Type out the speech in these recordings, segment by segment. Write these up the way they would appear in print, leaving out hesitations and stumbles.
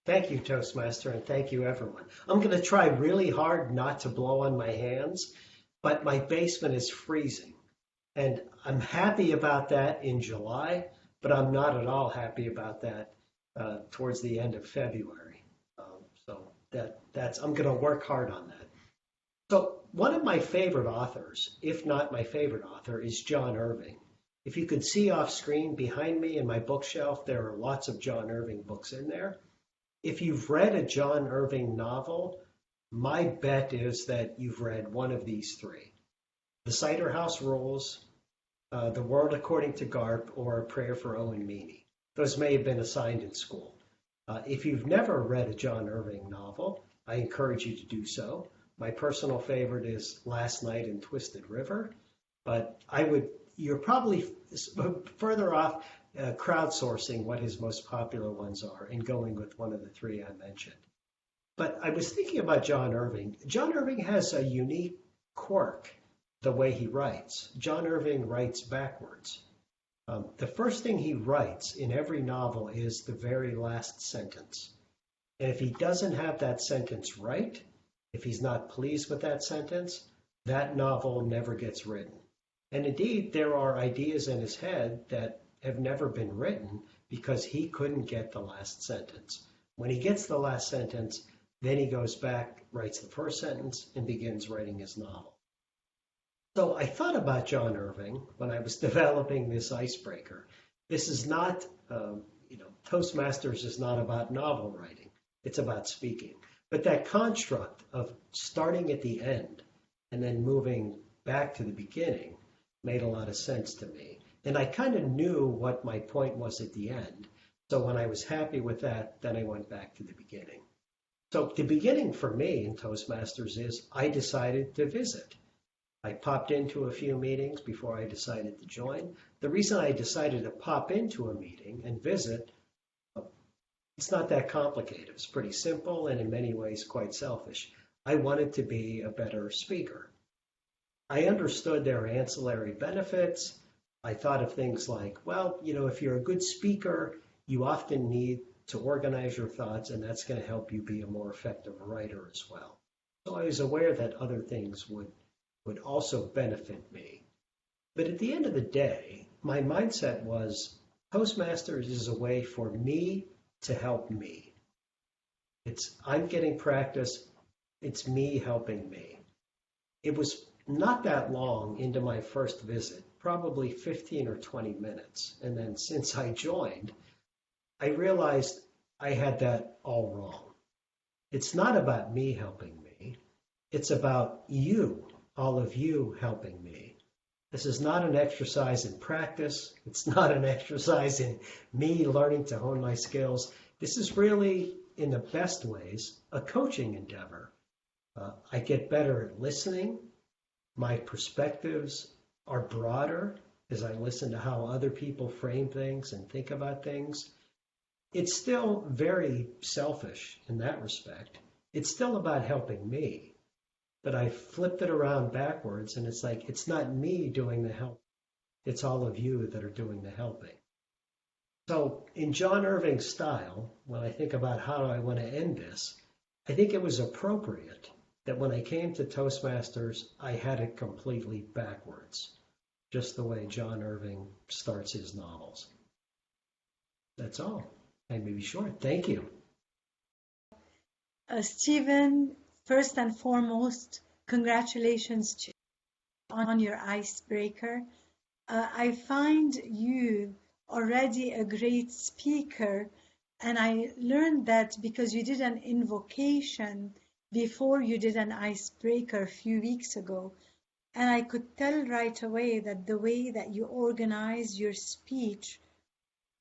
Thank you, Toastmaster, and thank you, everyone. I'm going to try really hard not to blow on my hands, but my basement is freezing. And I'm happy about that in July, but I'm not at all happy about that towards the end of February. So I'm going to work hard on that. So one of my favorite authors, if not my favorite author, is John Irving. If you could see off screen behind me in my bookshelf, there are lots of John Irving books in there. If you've read a John Irving novel, my bet is that you've read one of these three: The Cider House Rules, The World According to Garp, or A Prayer for Owen Meany. Those may have been assigned in school. If you've never read a John Irving novel, I encourage you to do so. My personal favorite is Last Night in Twisted River, but you're probably further off crowdsourcing what his most popular ones are and going with one of the three I mentioned. But I was thinking about John Irving. John Irving has a unique quirk the way he writes. John Irving writes backwards. The first thing he writes in every novel is the very last sentence. And if he doesn't have that sentence right, if he's not pleased with that sentence, that novel never gets written. And indeed, there are ideas in his head that have never been written because he couldn't get the last sentence. When he gets the last sentence, then he goes back, writes the first sentence, and begins writing his novel. So I thought about John Irving when I was developing this icebreaker. This is not, Toastmasters is not about novel writing. It's about speaking. But that construct of starting at the end and then moving back to the beginning made a lot of sense to me. And I kind of knew what my point was at the end. So when I was happy with that, then I went back to the beginning. So the beginning for me in Toastmasters is I decided to visit. I popped into a few meetings before I decided to join. The reason I decided to pop into a meeting and visit, it's not that complicated. It's pretty simple and in many ways quite selfish. I wanted to be a better speaker. I understood there are ancillary benefits. I thought of things like, well, if you're a good speaker, you often need to organize your thoughts, and that's going to help you be a more effective writer as well. So I was aware that other things would also benefit me. But at the end of the day, my mindset was Toastmasters is a way for me to help me. I'm getting practice. It's me helping me. It was not that long into my first visit, probably 15 or 20 minutes. And then since I joined, I realized I had that all wrong. It's not about me helping me. It's about you, all of you helping me. This is not an exercise in practice. It's not an exercise in me learning to hone my skills. This is really, in the best ways, a coaching endeavor. I get better at listening. My perspectives are broader as I listen to how other people frame things and think about things. It's still very selfish in that respect. It's still about helping me. But I flipped it around backwards, and it's like, it's not me doing the help. It's all of you that are doing the helping. So in John Irving's style, when I think about how do I want to end this, I think it was appropriate that when I came to Toastmasters, I had it completely backwards, just the way John Irving starts his novels. That's all. I may be short. Thank you. Stephen, first and foremost, congratulations on your icebreaker. I find you already a great speaker, and I learned that because you did an invocation before you did an icebreaker a few weeks ago. And I could tell right away that the way that you organize your speech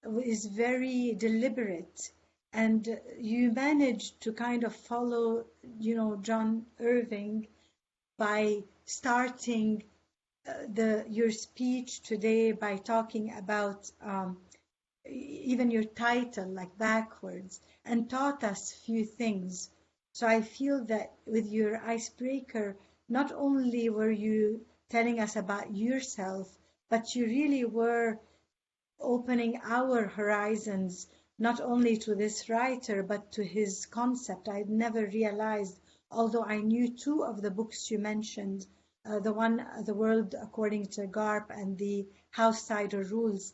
is very deliberate, and you managed to kind of follow, John Irving by starting your speech today by talking about even your title, like backwards, and taught us few things. So I feel that with your icebreaker, not only were you telling us about yourself, but you really were opening our horizons, not only to this writer, but to his concept. I'd never realized, although I knew two of the books you mentioned, the one, The World According to Garp, and the House Cider Rules.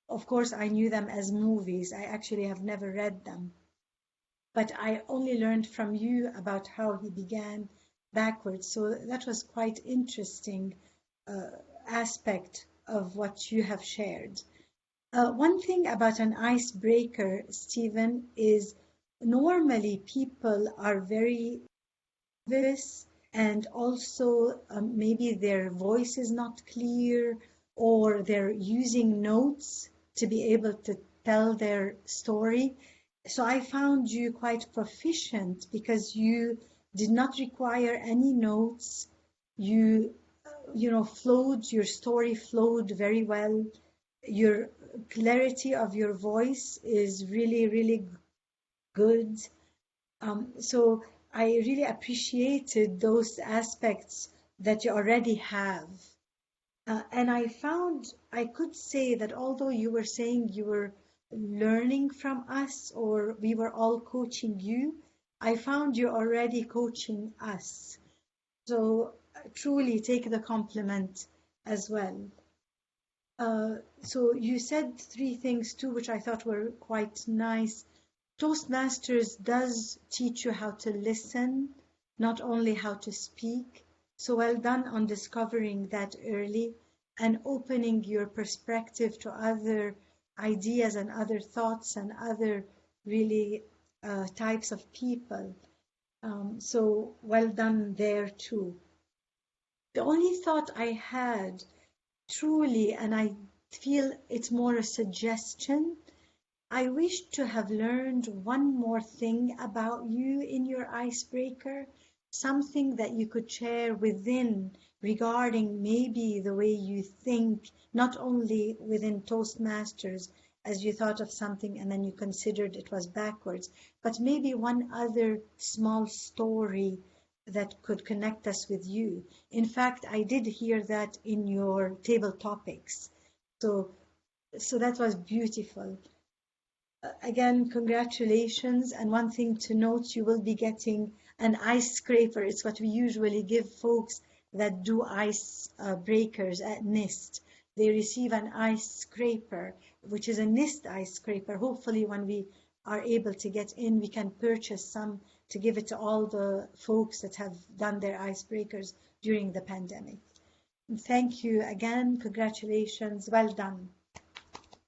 Of course, I knew them as movies. I actually have never read them. But I only learned from you about how he began backwards. So that was quite interesting aspect of what you have shared. One thing about an icebreaker, Stephen, is normally people are very nervous, and also maybe their voice is not clear, or they're using notes to be able to tell their story. So I found you quite proficient because you did not require any notes. You flowed, your story flowed very well. Your clarity of your voice is really, really good. So I really appreciated those aspects that you already have. And I could say that although you were saying you were learning from us, or we were all coaching you, I found you already coaching us. So truly take the compliment as well. So you said three things too, which I thought were quite nice. Toastmasters does teach you how to listen, not only how to speak. So well done on discovering that early and opening your perspective to other ideas and other thoughts and other really types of people. So well done there too. The only thought I had truly, and I feel it's more a suggestion, I wish to have learned one more thing about you in your icebreaker, something that you could share within regarding maybe the way you think, not only within Toastmasters, as you thought of something and then you considered it was backwards, but maybe one other small story that could connect us with you. In fact, I did hear that in your table topics. So that was beautiful. Again, congratulations. And one thing to note, you will be getting an ice scraper. It's what we usually give folks that do ice breakers at NIST. They receive an ice scraper, which is a NIST ice scraper. Hopefully when we are able to get in, we can purchase some to give it to all the folks that have done their icebreakers during the pandemic. Thank you again. Congratulations. Well done.